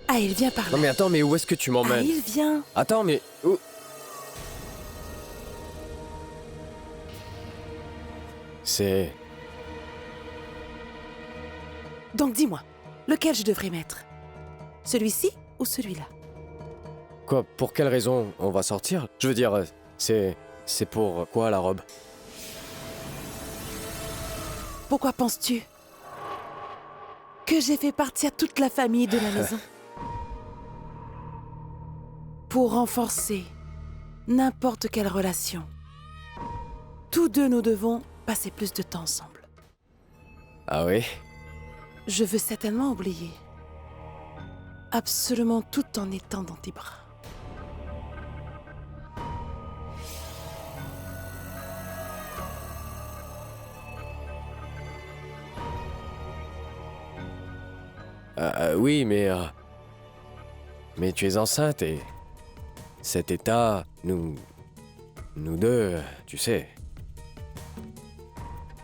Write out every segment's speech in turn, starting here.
Ah, il vient par là. Non mais attends, mais où est-ce que tu Ah, m'emmènes? il vient. Attends, mais... où? C'est... Donc dis-moi, lequel je devrais mettre? Celui-ci ou celui-là? Quoi? Pour quelle raison on va sortir? Je veux dire, c'est pour quoi la robe? Pourquoi penses-tu que j'ai fait partir toute la famille de la maison? Pour renforcer n'importe quelle relation. Tous deux, nous devons passer plus de temps ensemble. Ah oui? Je veux certainement oublier absolument tout en étant dans tes bras. Oui, mais tu es enceinte et... Cet état, nous deux, tu sais...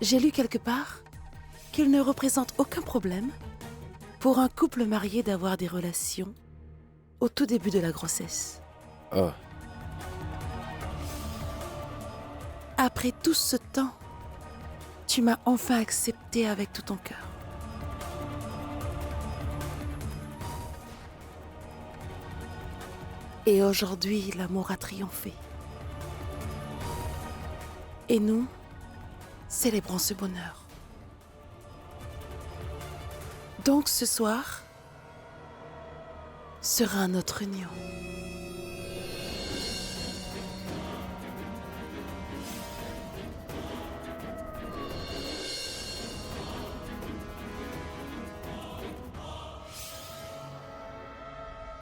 J'ai lu quelque part qu'il ne représente aucun problème pour un couple marié d'avoir des relations au tout début de la grossesse. Oh, Après tout ce temps, tu m'as enfin accepté avec tout ton cœur. Et aujourd'hui, l'amour a triomphé. Et nous, célébrons ce bonheur. Donc ce soir sera notre union.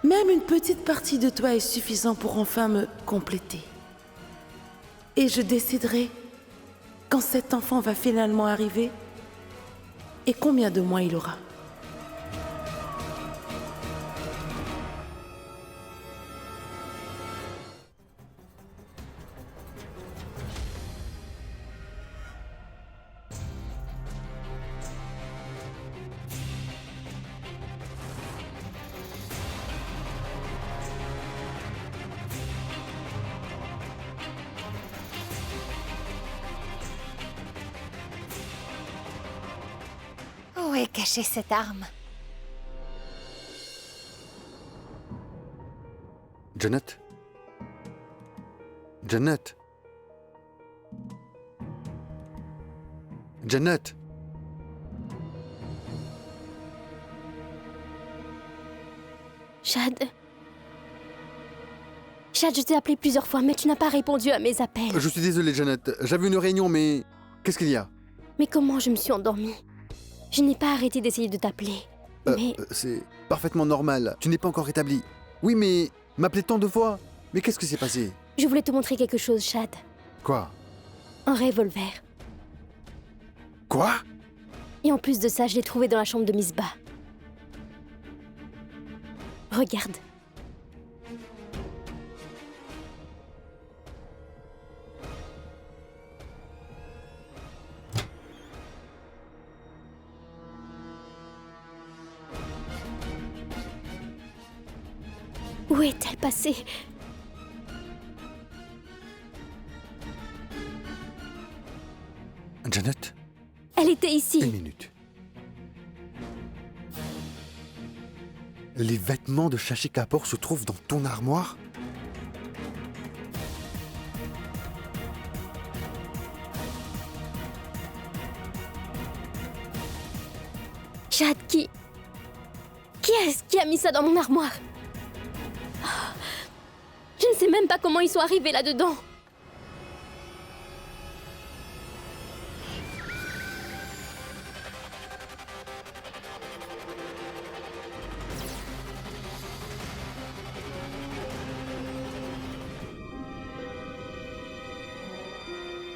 Même une petite partie de toi est suffisante pour enfin me compléter. Et je déciderai quand cet enfant va finalement arriver et combien de mois il aura. Où est cachée cette arme? Janet? Janet? Janet? Chad, je t'ai appelé plusieurs fois, mais tu n'as pas répondu à mes appels. Je suis désolé, Janet. J'avais une réunion, mais... Qu'est-ce qu'il y a? Mais comment je me suis endormie? Je n'ai pas arrêté d'essayer de t'appeler. Mais C'est parfaitement normal. Tu n'es pas encore rétabli. Oui, mais... M'appeler tant de fois. Mais qu'est-ce qui s'est passé? je voulais te montrer quelque chose, Chad. Quoi? Un revolver. Quoi? Et en plus de ça, je l'ai trouvé dans la chambre de Misbah. Regarde. Où est-elle passée? Janet? Elle était ici. Une minute. Les vêtements de Shashi Kapoor se trouvent dans ton armoire? Chad, qui est-ce qui a mis ça dans mon armoire? Je ne sais même pas comment ils sont arrivés là-dedans.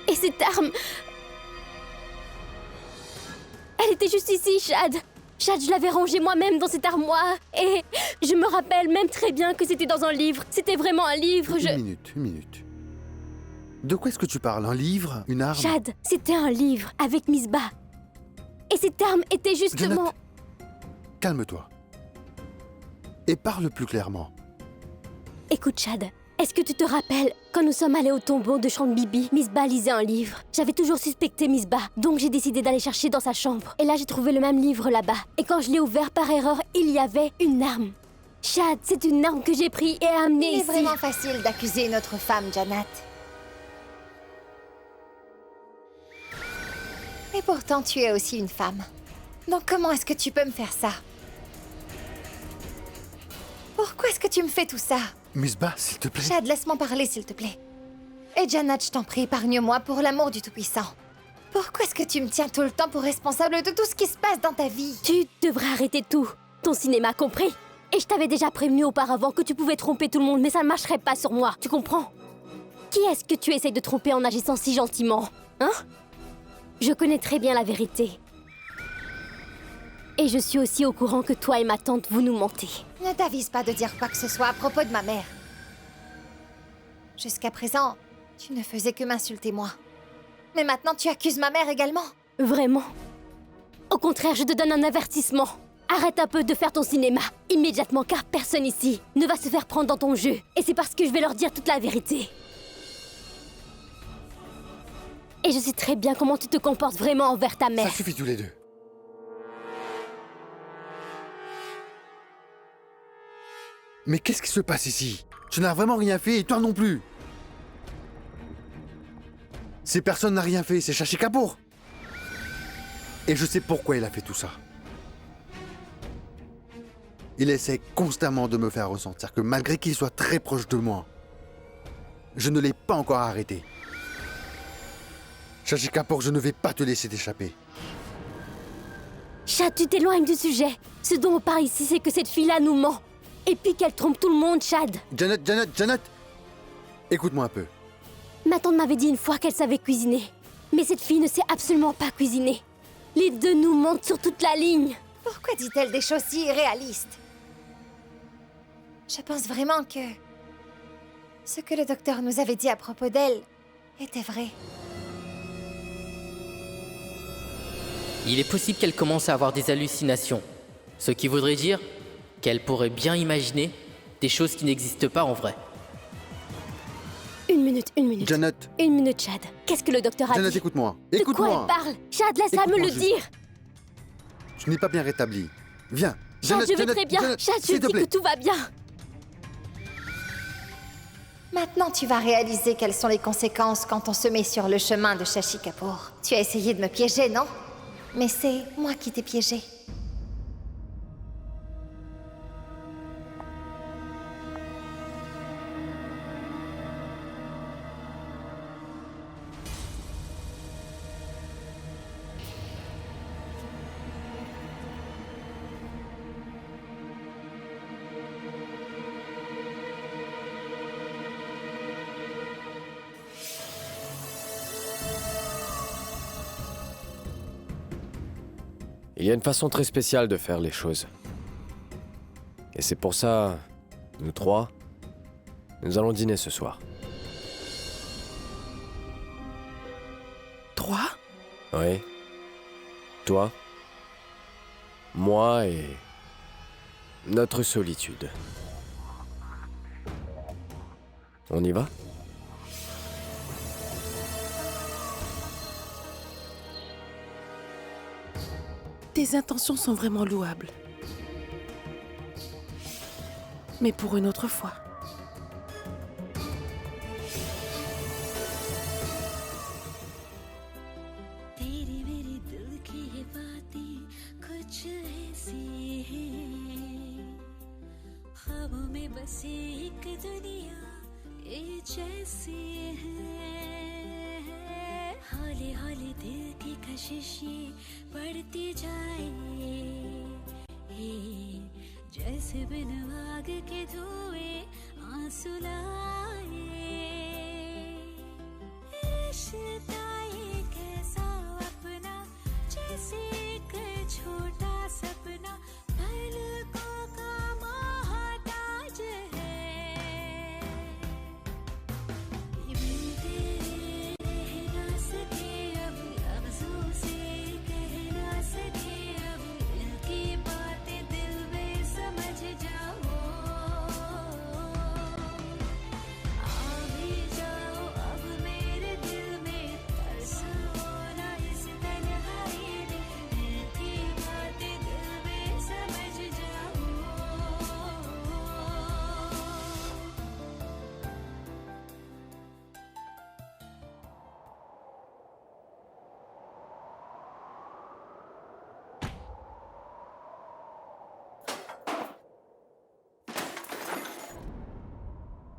Et cette arme... Elle était juste ici, Chad. Chad, je l'avais rangée moi-même dans cette armoire. Et je me rappelle même très bien que c'était dans un livre. C'était vraiment un livre, Une minute. De quoi est-ce que tu parles? Un livre? Une arme? Chad, c'était un livre avec Misbah. Et cette arme était justement... Janet, calme-toi. Et parle plus clairement. Écoute, Chad, est-ce que tu te rappelles, quand nous sommes allés au tombeau de Chante Bibi, Misbah lisait un livre. J'avais toujours suspecté Misbah, donc j'ai décidé d'aller chercher dans sa chambre. Et là, j'ai trouvé le même livre là-bas. Et quand je l'ai ouvert par erreur, il y avait une arme. Chad, c'est une arme que j'ai prise et amenée Il est ici. vraiment facile d'accuser une autre femme, Janet. Et pourtant, tu es aussi une femme. Donc comment est-ce que tu peux me faire ça? Pourquoi est-ce que tu me fais tout ça? Misbah, s'il te plaît. Chad, laisse-moi parler, s'il te plaît. Et Janet, je t'en prie, épargne-moi pour l'amour du Tout-Puissant. Pourquoi est-ce que tu me tiens tout le temps pour responsable de tout ce qui se passe dans ta vie? Tu devrais arrêter tout. Ton cinéma, compris? Et je t'avais déjà prévenu auparavant que tu pouvais tromper tout le monde, mais ça ne marcherait pas sur moi, tu comprends? Qui est-ce que tu essayes de tromper en agissant si gentiment? Hein? Je connais très bien la vérité. Et je suis aussi au courant que toi et ma tante, vous nous mentez. Ne t'avise pas de dire quoi que ce soit à propos de ma mère. Jusqu'à présent, tu ne faisais que m'insulter moi. Mais maintenant, tu accuses ma mère également. Vraiment? Au contraire, je te donne un avertissement. Arrête un peu de faire ton cinéma, immédiatement, car personne ici ne va se faire prendre dans ton jeu. Et c'est parce que je vais leur dire toute la vérité. Et je sais très bien comment tu te comportes vraiment envers ta mère. Ça suffit tous les deux. Mais qu'est-ce qui se passe ici? Tu n'as vraiment rien fait et toi non plus. Ces personnes n'ont rien fait, c'est Shashi Kapoor. Et je sais pourquoi il a fait tout ça. Il essaie constamment de me faire ressentir que malgré qu'il soit très proche de moi, je ne l'ai pas encore arrêté. Shashi Kapoor, je ne vais pas te laisser t'échapper. Chad, tu t'éloignes du sujet. Ce dont on parle ici, c'est que cette fille-là nous ment. Et puis qu'elle trompe tout le monde, Chad. Janet, écoute-moi un peu. Ma tante m'avait dit une fois qu'elle savait cuisiner. Mais cette fille ne sait absolument pas cuisiner. Les deux nous mentent sur toute la ligne. Pourquoi dit-elle des choses si irréalistes? Je pense vraiment que... ce que le docteur nous avait dit à propos d'elle était vrai. Il est possible qu'elle commence à avoir des hallucinations. Ce qui voudrait dire qu'elle pourrait bien imaginer des choses qui n'existent pas en vrai. Une minute. Janet, Une minute, Chad. Qu'est-ce que le docteur a Janet, dit? écoute-moi. De quoi Écoute-moi. elle parle? Chad, laisse-la me Écoute-moi le juste. dire. Tu n'es pas bien rétabli. Viens. Chad, je vais très bien. Janet, Chad, je s'il te dis que plaît. tout va bien. Maintenant, tu vas réaliser quelles sont les conséquences quand on se met sur le chemin de Shashi Kapoor. Tu as essayé de me piéger, non? Mais c'est moi qui t'ai piégé. Il y a une façon très spéciale de faire les choses. Et c'est pour ça, nous trois, nous allons dîner ce soir. 3? Oui. Toi, moi et notre solitude. On y va? Tes intentions sont vraiment louables. Mais pour une autre fois. तेरी मेरी दिल की ये बातें कुछ ऐसी हैं ख्वाबों में बसी एक दुनिया ये जैसी है हौले हौले दिल की कशिशें बढ़ती जाए जैसे बिन आग के धुएं आंसू लाए रिश्ता एक ऐसा अपना जैसे एक छोटा सपना पलकों का मोहताज है ये मिलते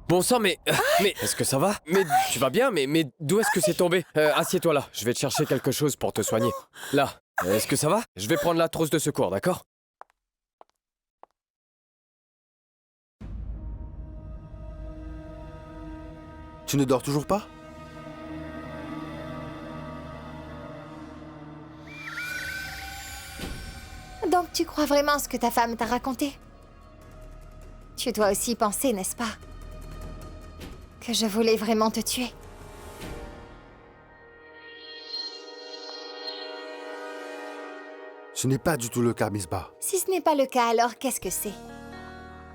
Bon sang, mais... mais... Est-ce que ça va? Mais tu vas bien? Mais d'où est-ce que c'est tombé? Assieds-toi là, je vais te chercher quelque chose pour te soigner. Là. Est-ce que ça va? Je vais prendre la trousse de secours, d'accord? Tu ne dors toujours pas? Donc tu crois vraiment ce que ta femme t'a raconté? Tu dois aussi penser, n'est-ce pas? Que je voulais vraiment te tuer. Ce n'est pas du tout le cas, Misbah. Si ce n'est pas le cas, alors qu'est-ce que c'est?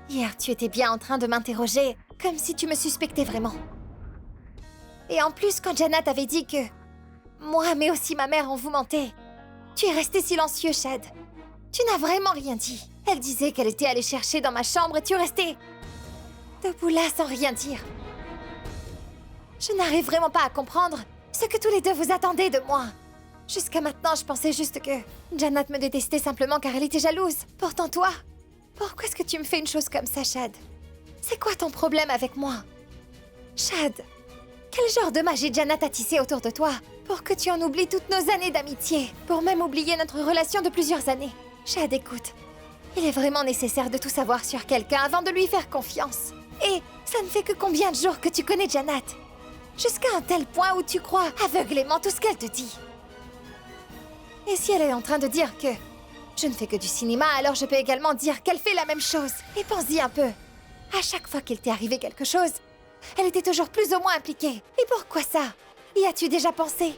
Hier, tu étais bien en train de m'interroger, comme si tu me suspectais vraiment. Et en plus, quand Jannat avait dit que... moi, mais aussi ma mère, on vous mentait. Tu es resté silencieux, Chad. Tu n'as vraiment rien dit. Elle disait qu'elle était allée chercher dans ma chambre et tu restais... debout là sans rien dire. Je n'arrive vraiment pas à comprendre ce que tous les deux vous attendez de moi. Jusqu'à maintenant, je pensais juste que Jannat me détestait simplement car elle était jalouse. Pourtant toi, pourquoi est-ce que tu me fais une chose comme ça, Chad? C'est quoi ton problème avec moi? Chad, quel genre de magie Jannat a tissé autour de toi pour que tu en oublies toutes nos années d'amitié, pour même oublier notre relation de plusieurs années? Chad, écoute, il est vraiment nécessaire de tout savoir sur quelqu'un avant de lui faire confiance. Et ça ne fait que combien de jours que tu connais Jannat? Jusqu'à un tel point où tu crois aveuglément tout ce qu'elle te dit. Et si elle est en train de dire que je ne fais que du cinéma, alors je peux également dire qu'elle fait la même chose. Et pense-y un peu. À chaque fois qu'il t'est arrivé quelque chose, elle était toujours plus ou moins impliquée. Et pourquoi ça? Y as-tu déjà pensé?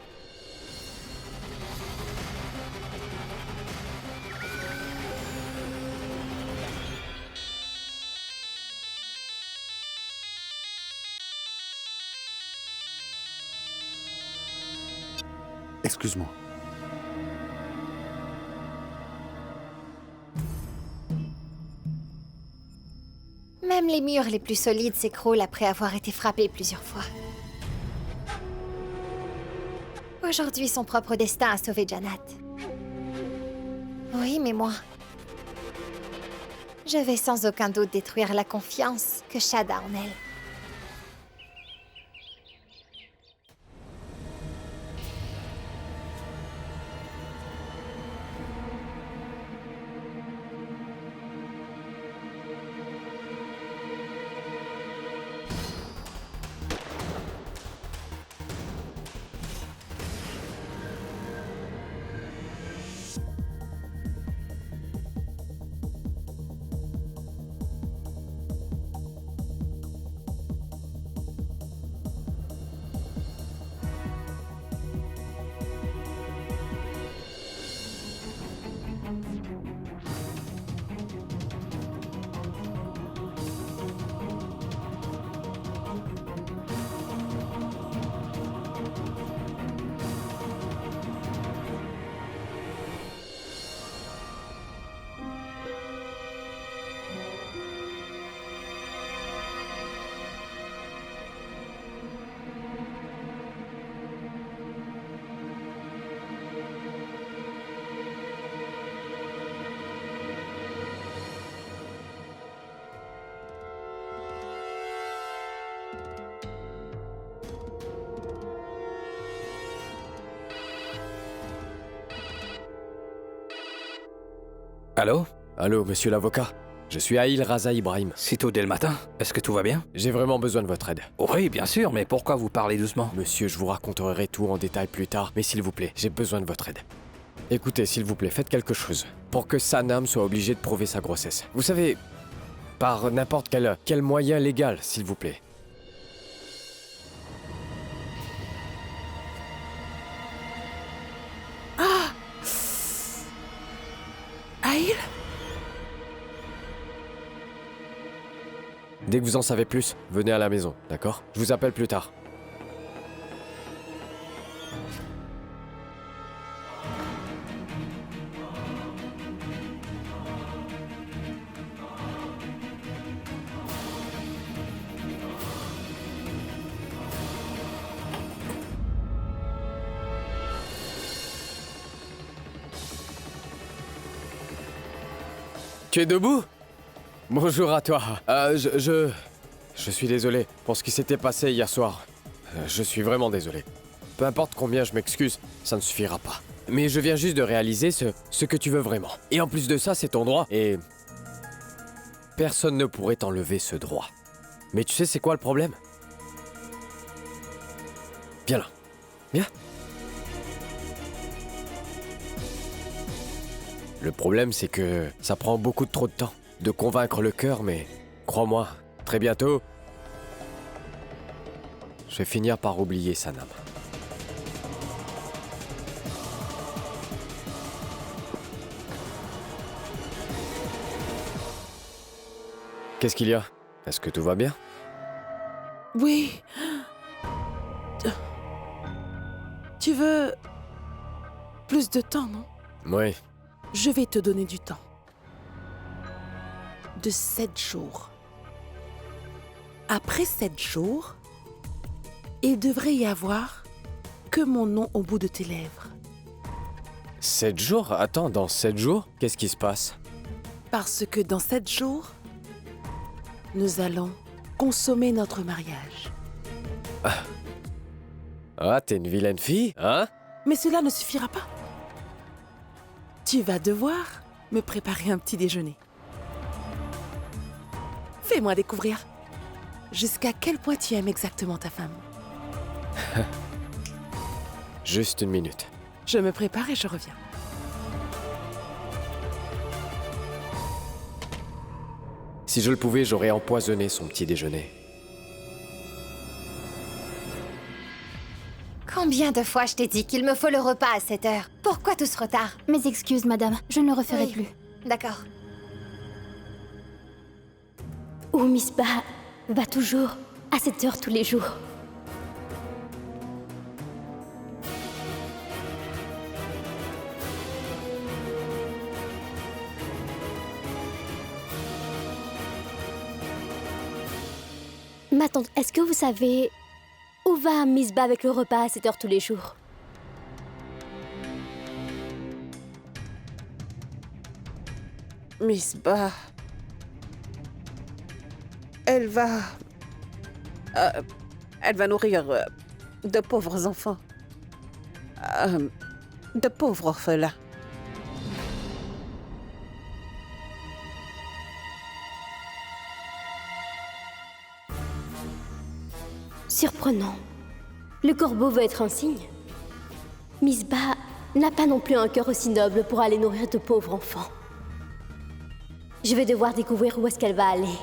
Excuse-moi. Même les murs les plus solides s'écroulent après avoir été frappés plusieurs fois. Aujourd'hui, son propre destin a sauvé Jannat. Oui, mais moi... je vais sans aucun doute détruire la confiance que Chad a en elle. Allô? Allô, monsieur l'avocat? Je suis Aïl Raza Ibrahim. Si tôt dès le matin? Est-ce que tout va bien? J'ai vraiment besoin de votre aide. Oui, bien sûr, mais pourquoi vous parlez doucement? Monsieur, je vous raconterai tout en détail plus tard, mais s'il vous plaît, j'ai besoin de votre aide. Écoutez, s'il vous plaît, faites quelque chose pour que Sanam soit obligée de prouver sa grossesse. Vous savez, par n'importe quel moyen légal, s'il vous plaît. Aïl? Dès que vous en savez plus, venez à la maison, d'accord? Je vous appelle plus tard. Tu es debout? Bonjour à toi. Je suis désolé pour ce qui s'était passé hier soir. Je suis vraiment désolé. Peu importe combien je m'excuse, ça ne suffira pas. Mais je viens juste de réaliser ce que tu veux vraiment. Et en plus de ça, c'est ton droit. Et personne ne pourrait t'enlever ce droit. Mais tu sais c'est quoi le problème? Viens là. Viens. Le problème, c'est que ça prend beaucoup trop de temps de convaincre le cœur, mais crois-moi, très bientôt, je vais finir par oublier Sanam. Qu'est-ce qu'il y a? Est-ce que tout va bien? Oui. Tu veux plus de temps, non? Oui. Je vais te donner du temps. De 7 jours. Après 7 jours, il devrait y avoir que mon nom au bout de tes lèvres. 7 jours? Attends, dans 7 jours, qu'est-ce qui se passe? Parce que dans 7 jours, nous allons consommer notre mariage. Ah, t'es une vilaine fille, hein? Mais cela ne suffira pas. Tu vas devoir me préparer un petit déjeuner. Fais-moi découvrir jusqu'à quel point tu aimes exactement ta femme. Juste une minute. Je me prépare et je reviens. Si je le pouvais, j'aurais empoisonné son petit déjeuner. Combien de fois je t'ai dit qu'il me faut le repas à 7 heures? Pourquoi tout ce retard? Mes excuses, madame. Je ne le referai Oui. plus. D'accord. Où Miss Ba va toujours à cette heure tous les jours. Ma tante, est-ce que vous savez où va Miss Ba avec le repas à cette heure tous les jours? Miss Ba... Elle va nourrir de pauvres enfants. De pauvres orphelins. Surprenant. Le corbeau veut être un signe. Miss Ba n'a pas non plus un cœur aussi noble pour aller nourrir de pauvres enfants. Je vais devoir découvrir où est-ce qu'elle va aller.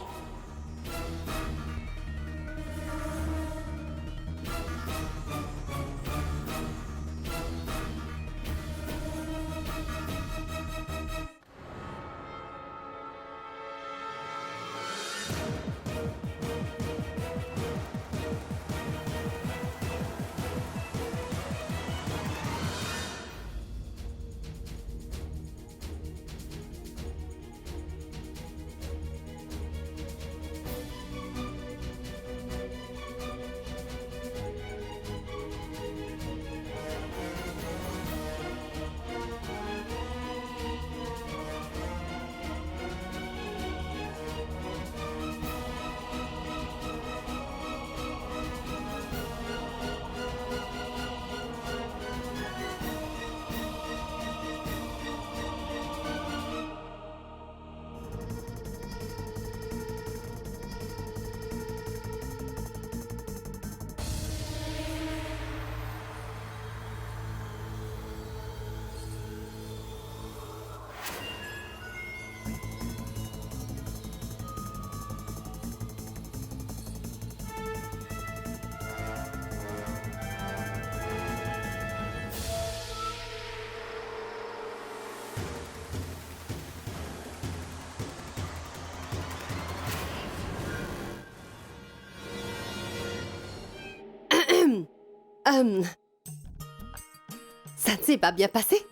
Ça ne s'est pas bien passé,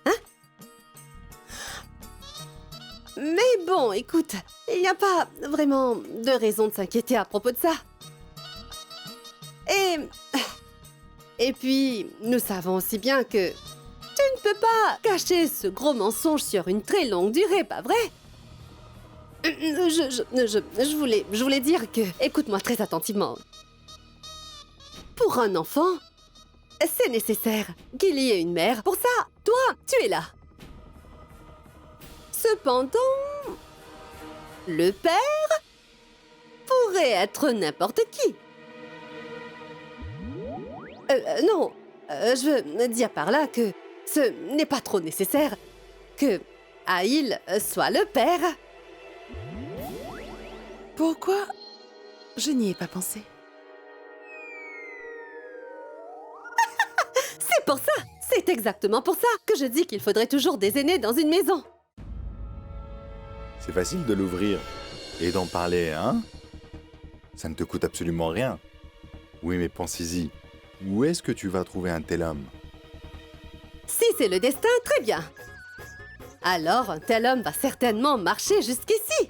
hein? Mais bon, écoute, il n'y a pas vraiment de raison de s'inquiéter à propos de ça. Et puis, nous savons aussi bien que tu ne peux pas cacher ce gros mensonge sur une très longue durée, pas vrai? Je voulais dire que... Écoute-moi très attentivement. Pour un enfant, c'est nécessaire qu'il y ait une mère. Pour ça, toi, tu es là. Cependant, le père pourrait être n'importe qui. Non, je veux dire par là que ce n'est pas trop nécessaire que Aïl soit le père. Pourquoi? Je n'y ai pas pensé. C'est pour ça, c'est exactement pour ça que je dis qu'il faudrait toujours des aînés dans une maison. C'est facile de l'ouvrir et d'en parler, hein? Ça ne te coûte absolument rien. Oui, mais pensez-y. Où est-ce que tu vas trouver un tel homme? Si c'est le destin, très bien. Alors, un tel homme va certainement marcher jusqu'ici.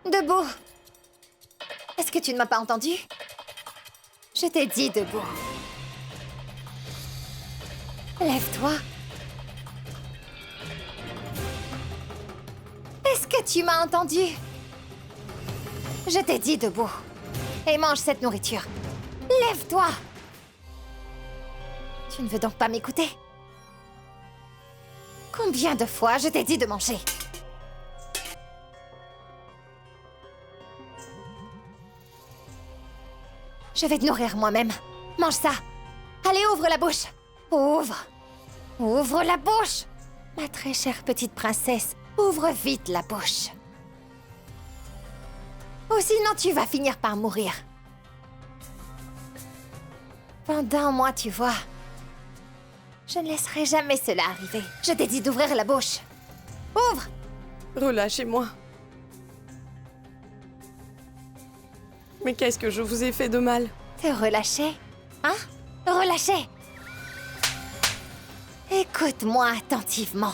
Debout. Est-ce que tu ne m'as pas entendu? Je t'ai dit debout. Lève-toi. Est-ce que tu m'as entendu? Je t'ai dit debout. Et mange cette nourriture. Lève-toi. Tu ne veux donc pas m'écouter? Combien de fois je t'ai dit de manger? Je vais te nourrir moi-même. Mange ça. Allez, ouvre la bouche. Ouvre. Ouvre la bouche. Ma très chère petite princesse, ouvre vite la bouche. Ou sinon tu vas finir par mourir. Pendant moi, tu vois. Je ne laisserai jamais cela arriver. Je t'ai dit d'ouvrir la bouche. Ouvre. Relâchez-moi. Mais qu'est-ce que je vous ai fait de mal? Te relâcher? Hein? Relâcher? Écoute-moi attentivement.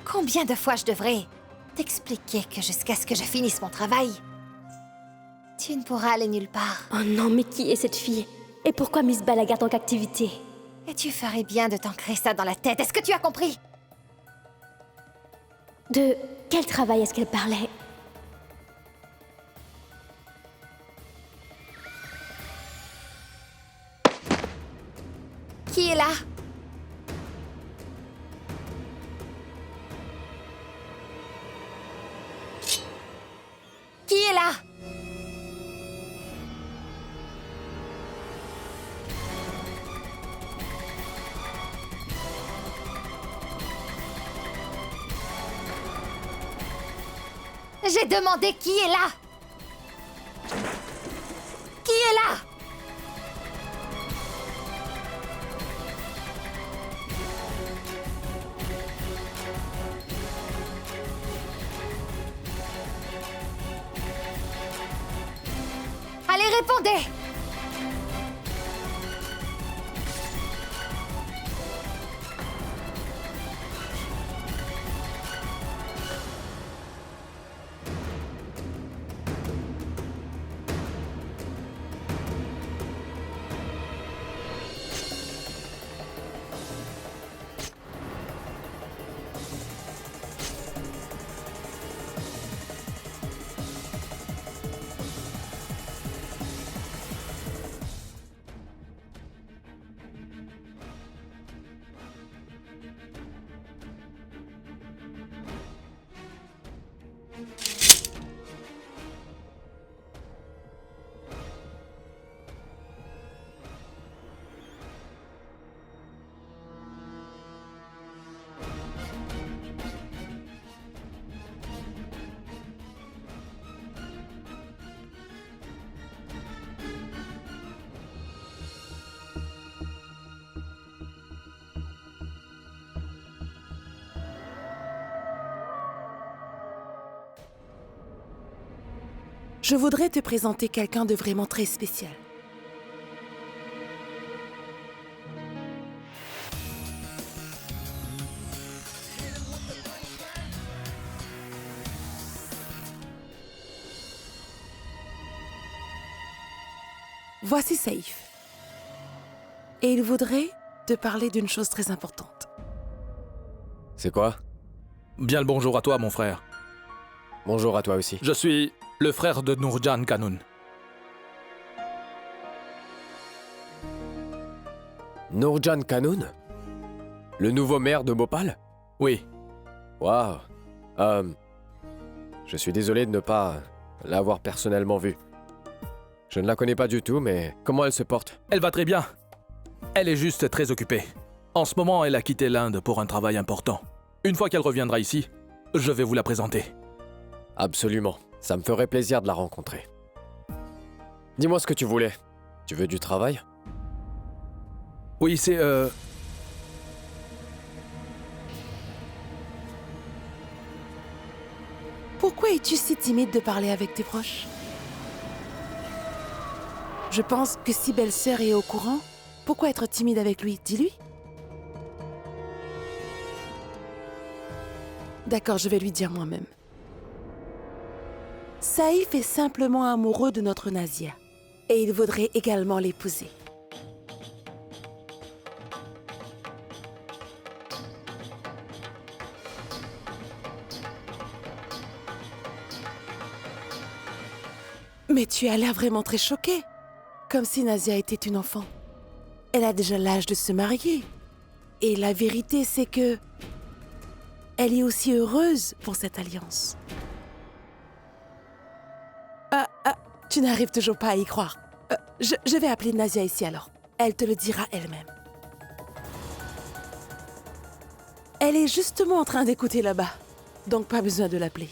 Combien de fois je devrais t'expliquer que jusqu'à ce que je finisse mon travail, tu ne pourras aller nulle part. Oh non, mais qui est cette fille? Et pourquoi Miss Ba la garde en captivité? Et tu ferais bien de t'ancrer ça dans la tête. Est-ce que tu as compris? De quel travail est-ce qu'elle parlait? Qui est là? Qui est là? J'ai demandé qui est là? Qui est là? Allez, répondez! Je voudrais te présenter quelqu'un de vraiment très spécial. Voici Saïf. Et il voudrait te parler d'une chose très importante. C'est quoi? Bien le bonjour à toi, mon frère. Bonjour à toi aussi. Je suis le frère de Nurjan Khanun. Nurjan Khanun? Le nouveau maire de Bhopal? Oui. Waouh. Je suis désolé de ne pas l'avoir personnellement vue. Je ne la connais pas du tout, mais comment elle se porte? Elle va très bien. Elle est juste très occupée. En ce moment, elle a quitté l'Inde pour un travail important. Une fois qu'elle reviendra ici, je vais vous la présenter. Absolument. Ça me ferait plaisir de la rencontrer. Dis-moi ce que tu voulais. Tu veux du travail? Oui, c'est Pourquoi es-tu si timide de parler avec tes proches? Je pense que si belle-sœur est au courant, pourquoi être timide avec lui? Dis-lui. D'accord, je vais lui dire moi-même. Saïf est simplement amoureux de notre Nazia. Et il voudrait également l'épouser. Mais tu as l'air vraiment très choquée. Comme si Nazia était une enfant. Elle a déjà l'âge de se marier. Et la vérité, c'est que... elle est aussi heureuse pour cette alliance. Tu n'arrives toujours pas à y croire. Je vais appeler Nazia ici alors. Elle te le dira elle-même. Elle est justement en train d'écouter là-bas. Donc pas besoin de l'appeler.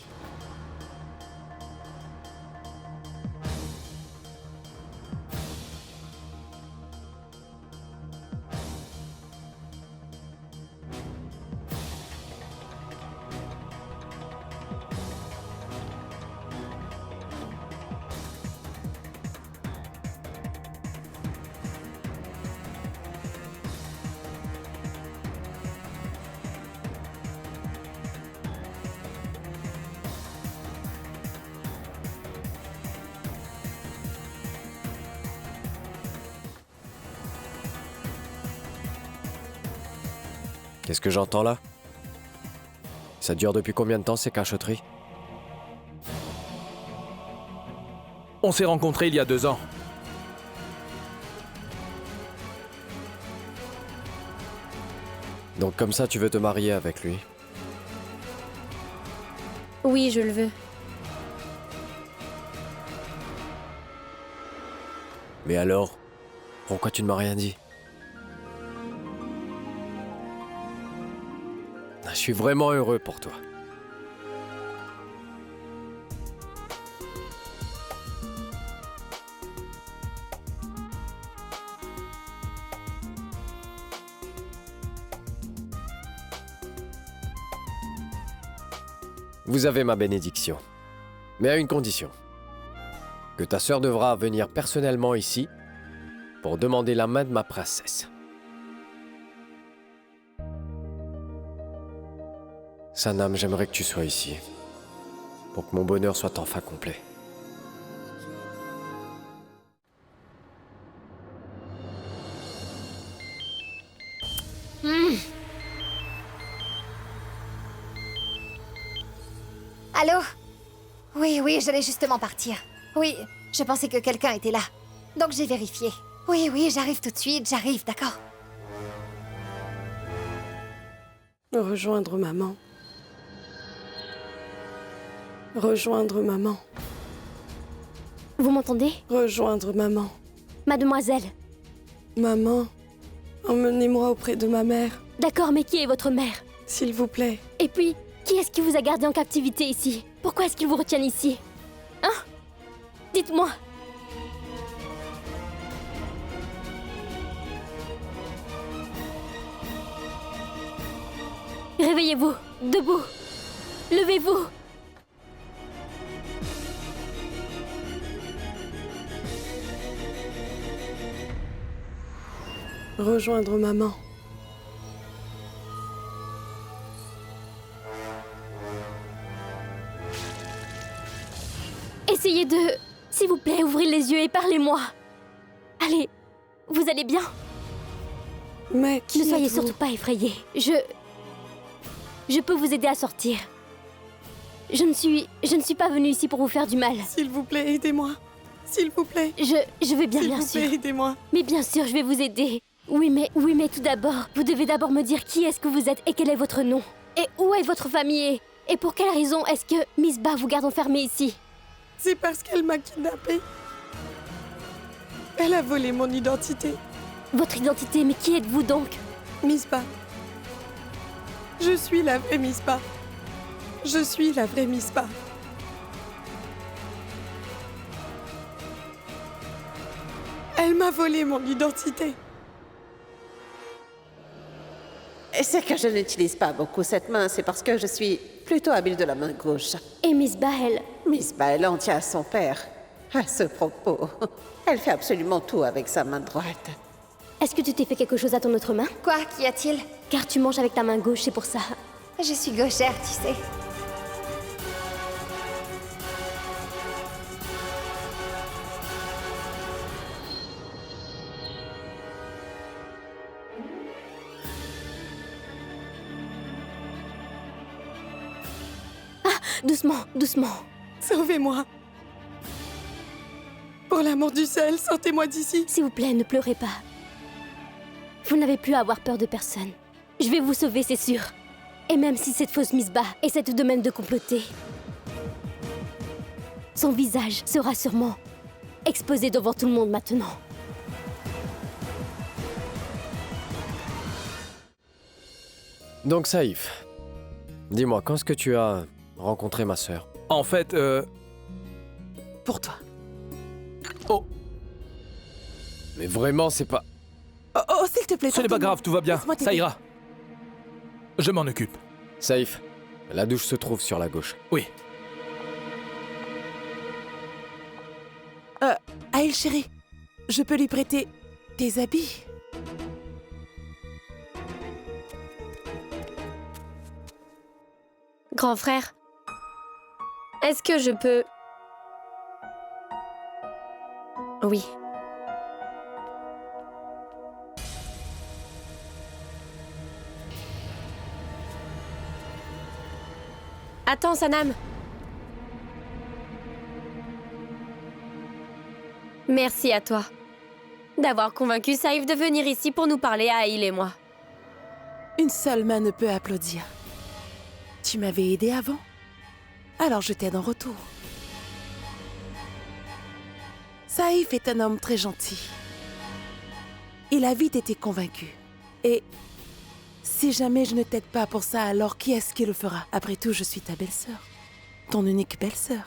Qu'est-ce que j'entends là? Ça dure depuis combien de temps ces cachotteries? On s'est rencontrés il y a 2 ans. Donc comme ça tu veux te marier avec lui? Oui, je le veux. Mais alors, pourquoi tu ne m'as rien dit? Je suis vraiment heureux pour toi. Vous avez ma bénédiction. Mais à une condition. Que ta sœur devra venir personnellement ici pour demander la main de ma princesse. Sanam, j'aimerais que tu sois ici, pour que mon bonheur soit enfin complet. Allô? Oui, j'allais justement partir. Oui, je pensais que quelqu'un était là. Donc j'ai vérifié. Oui, j'arrive tout de suite, j'arrive, d'accord? Rejoindre maman. Rejoindre maman. Vous m'entendez? Rejoindre maman. Mademoiselle. Maman, emmenez-moi auprès de ma mère. D'accord, mais qui est votre mère? S'il vous plaît. Et puis, qui est-ce qui vous a gardé en captivité ici? Pourquoi est-ce qu'ils vous retiennent ici? Hein? Dites-moi. Réveillez-vous, debout. Levez-vous. Rejoindre maman. Essayez de... S'il vous plaît, ouvrez les yeux et parlez-moi. Allez, vous allez bien? Mais qui Ne soyez êtes-vous? surtout pas effrayés. Je peux vous aider à sortir. Je ne suis pas venue ici pour vous faire du mal. S'il vous plaît, aidez-moi. S'il vous plaît. Je vais bien, S'il bien vous sûr. plaît, aidez-moi. Mais bien sûr, je vais vous aider. Oui, mais tout d'abord, vous devez d'abord me dire qui est-ce que vous êtes et quel est votre nom. Et où est votre famille et pour quelle raison est-ce que Miss Ba vous garde enfermée ici? C'est parce qu'elle m'a kidnappée. Elle a volé mon identité. Votre identité, mais qui êtes-vous donc? Miss Ba. Je suis la vraie Miss Ba. Je suis la vraie Miss Ba. Elle m'a volé mon identité. Et c'est que je n'utilise pas beaucoup cette main, c'est parce que je suis plutôt habile de la main gauche. Et Miss Ba, elle... Miss Ba, elle en tient à son père. À ce propos, elle fait absolument tout avec sa main droite. Est-ce que tu t'es fait quelque chose à ton autre main? Quoi? Qu'y a-t-il? Car tu manges avec ta main gauche, c'est pour ça. Je suis gauchère, tu sais. Doucement, doucement. Sauvez-moi. Pour l'amour du ciel, sortez-moi d'ici. S'il vous plaît, ne pleurez pas. Vous n'avez plus à avoir peur de personne. Je vais vous sauver, c'est sûr. Et même si cette fausse Miss Ba essaie tout de même de comploter, son visage sera sûrement exposé devant tout le monde maintenant. Donc Saïf, dis-moi, quand est-ce que tu as rencontré ma sœur? En fait, Pour toi. Oh, Mais vraiment, c'est pas... Oh, oh, s'il te plaît. ce n'est pas pardonne-moi. grave, tout va bien. Laisse-moi Ça t'aider. ira. Je m'en occupe. Saïf, la douche se trouve sur la gauche. Oui. Aïl, chérie, je peux lui prêter tes habits? Grand frère, est-ce que je peux... Oui. Attends, Sanam. Merci à toi d'avoir convaincu Saïf de venir ici pour nous parler à Aïl et moi. Une seule main ne peut applaudir. Tu m'avais aidé avant, alors je t'aide en retour. Saïf est un homme très gentil. Il a vite été convaincu. Et si jamais je ne t'aide pas pour ça, alors qui est-ce qui le fera? Après tout, je suis ta belle-sœur. Ton unique belle-sœur.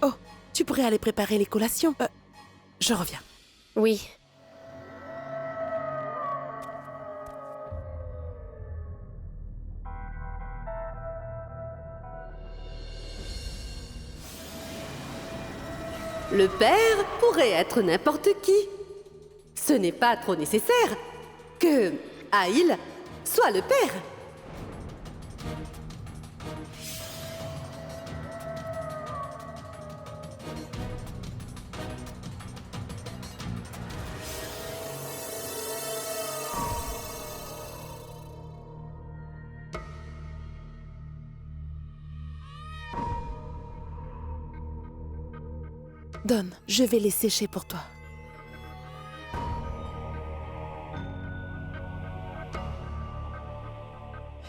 Oh, tu pourrais aller préparer les collations. Je reviens. Oui. Le père pourrait être n'importe qui. Ce n'est pas trop nécessaire que Aïl soit le père. Donne, je vais les sécher pour toi.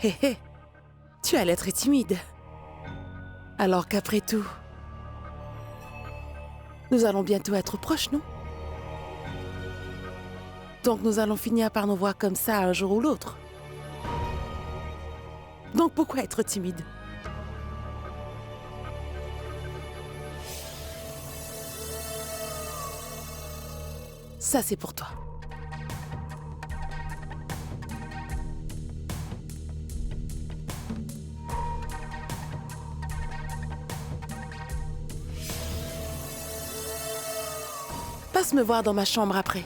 Hé hé, tu as l'air très timide. Alors qu'après tout, nous allons bientôt être proches, non? Donc nous allons finir par nous voir comme ça un jour ou l'autre. Donc pourquoi être timide? Ça, c'est pour toi. Passe me voir dans ma chambre après.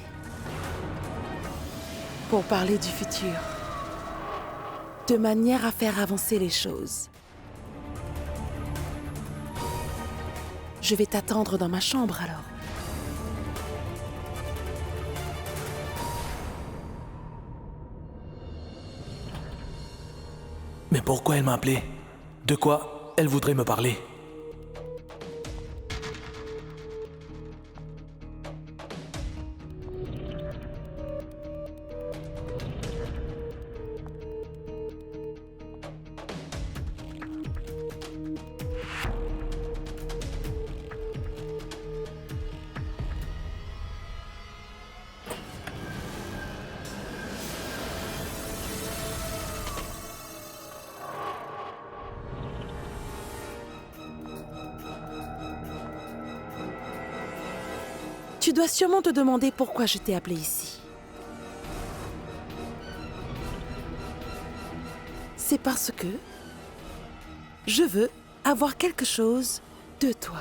Pour parler du futur. De manière à faire avancer les choses. Je vais t'attendre dans ma chambre alors. Mais pourquoi elle m'a appelé? De quoi elle voudrait me parler? Tu dois sûrement te demander pourquoi je t'ai appelé ici. C'est parce que je veux avoir quelque chose de toi.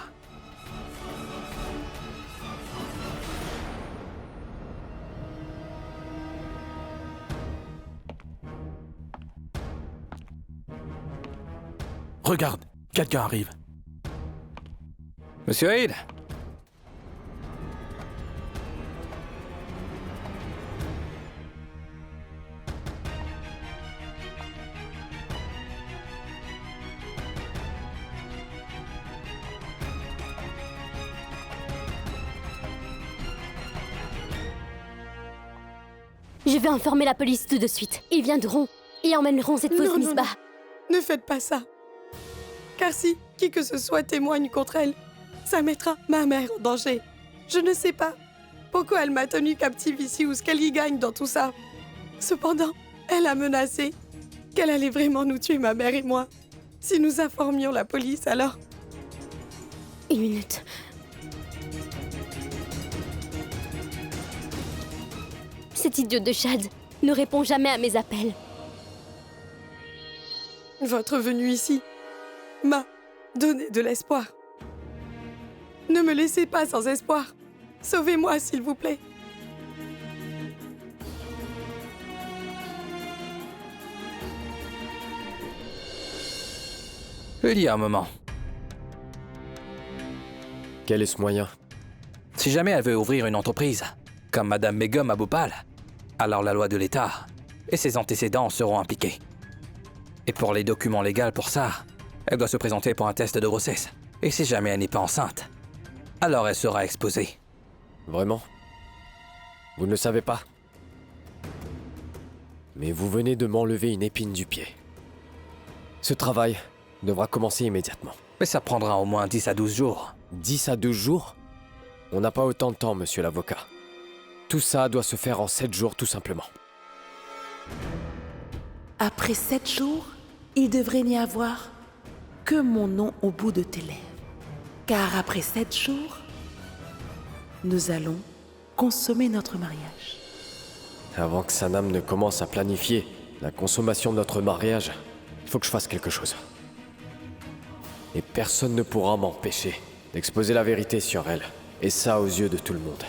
Regarde, quelqu'un arrive. Monsieur Aid? Je vais informer la police tout de suite. Ils viendront et emmèneront cette fausse Misbah. Ne faites pas ça. Car si qui que ce soit témoigne contre elle, ça mettra ma mère en danger. Je ne sais pas pourquoi elle m'a tenue captive ici ou ce qu'elle y gagne dans tout ça. Cependant, elle a menacé qu'elle allait vraiment nous tuer, ma mère et moi. Si nous informions la police, alors... Une minute. Cet idiot de Chad ne répond jamais à mes appels. Votre venue ici m'a donné de l'espoir. Ne me laissez pas sans espoir. Sauvez-moi, s'il vous plaît. Il y a un moment. Quel est ce moyen? Si jamais elle veut ouvrir une entreprise, comme Madame Begum à Bhopal, alors la loi de l'État et ses antécédents seront impliqués. Et pour les documents légaux pour ça, elle doit se présenter pour un test de grossesse. Et si jamais elle n'est pas enceinte, alors elle sera exposée. Vraiment? Vous ne le savez pas? Mais vous venez de m'enlever une épine du pied. Ce travail devra commencer immédiatement. Mais ça prendra au moins 10 à 12 jours. 10 à 12 jours? On n'a pas autant de temps, monsieur l'avocat. Tout ça doit se faire en 7 jours, tout simplement. Après 7 jours, il devrait n'y avoir que mon nom au bout de tes lèvres. Car après 7 jours, nous allons consommer notre mariage. Avant que Sanam ne commence à planifier la consommation de notre mariage, il faut que je fasse quelque chose. Et personne ne pourra m'empêcher d'exposer la vérité sur elle. Et ça aux yeux de tout le monde.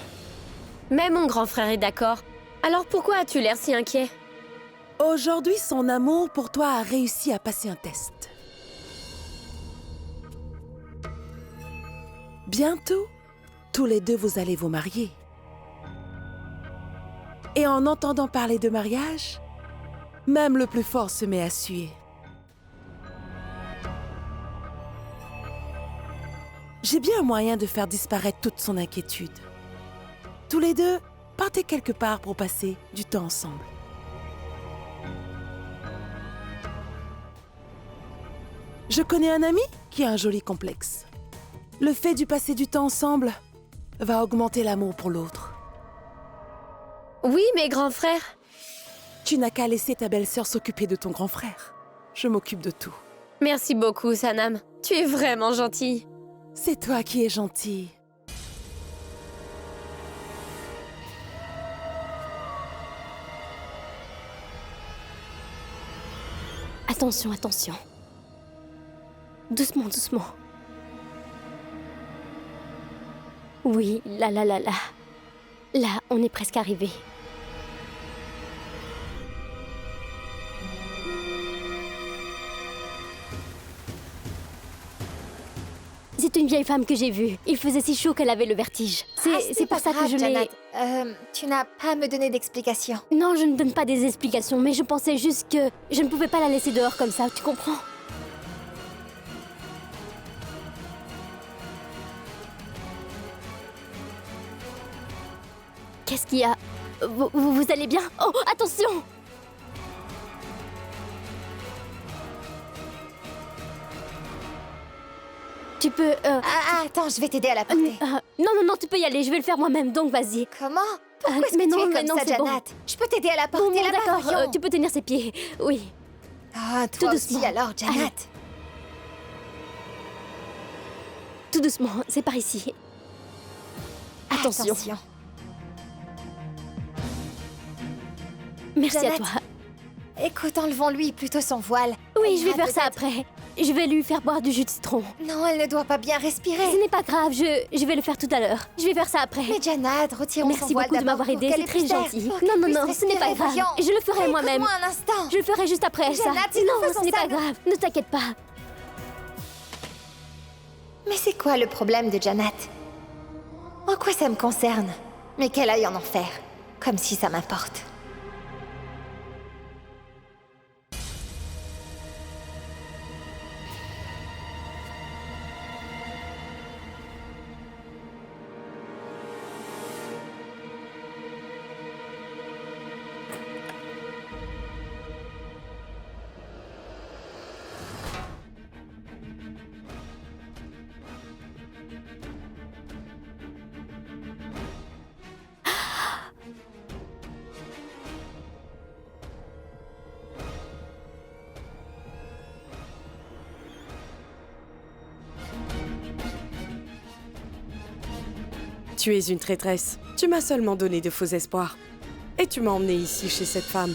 Mais mon grand frère est d'accord. Alors pourquoi as-tu l'air si inquiet? Aujourd'hui, son amour pour toi a réussi à passer un test. Bientôt, tous les deux, vous allez vous marier. Et en entendant parler de mariage, même le plus fort se met à suer. J'ai bien un moyen de faire disparaître toute son inquiétude. Tous les deux, partez quelque part pour passer du temps ensemble. Je connais un ami qui a un joli complexe. Le fait de passer du temps ensemble va augmenter l'amour pour l'autre. Oui, mais grand frère. Tu n'as qu'à laisser ta belle-sœur s'occuper de ton grand frère. Je m'occupe de tout. Merci beaucoup, Sanam. Tu es vraiment gentille. C'est toi qui es gentille. Attention, attention. Doucement, doucement. Oui, là. Là, on est presque arrivé. C'est une vieille femme que j'ai vue. Il faisait si chaud qu'elle avait le vertige. C'est pour ça que je l'ai... Tu n'as pas à me donner d'explications. Non, je ne donne pas des explications, mais je pensais juste que je ne pouvais pas la laisser dehors comme ça, tu comprends? Qu'est-ce qu'il y a? Vous allez bien? Oh, attention! Tu peux... attends, je vais t'aider à la porter. Non, tu peux y aller, je vais le faire moi-même, donc vas-y. Comment? Pourquoi est-ce que tu es comme ça, Janat? Bon. Je peux t'aider à la porter là-bas, d'accord, voyons. tu peux tenir ses pieds, oui. Ah, Tout toi doucement. aussi alors, Janat. Allez. Tout doucement, c'est par ici. Attention. Merci Janat, à toi. Écoute, enlevons-lui plutôt son voile. Oui, Elle je vais va faire ça après. Je vais lui faire boire du jus de citron. Non, elle ne doit pas bien respirer. Ce n'est pas grave, je vais le faire tout à l'heure. Je vais faire ça après. Mais Janat, retirons son Merci voile beaucoup de d'abord m'avoir pour aidé, qu'elle c'est très puisse faire, gentil. pour qu'elle Non, puisse ce n'est pas respirer, grave. voyons. Je le ferai moi-même. Écoute-moi un instant. Je le ferai juste après ça. Janat, si nous Non, faisons ce n'est ça, pas grave. Ne t'inquiète pas. Mais c'est quoi le problème de Janat? En quoi ça me concerne? Mais qu'elle aille en enfer. Comme si ça m'importe. Tu es une traîtresse. Tu m'as seulement donné de faux espoirs. Et tu m'as emmené ici chez cette femme.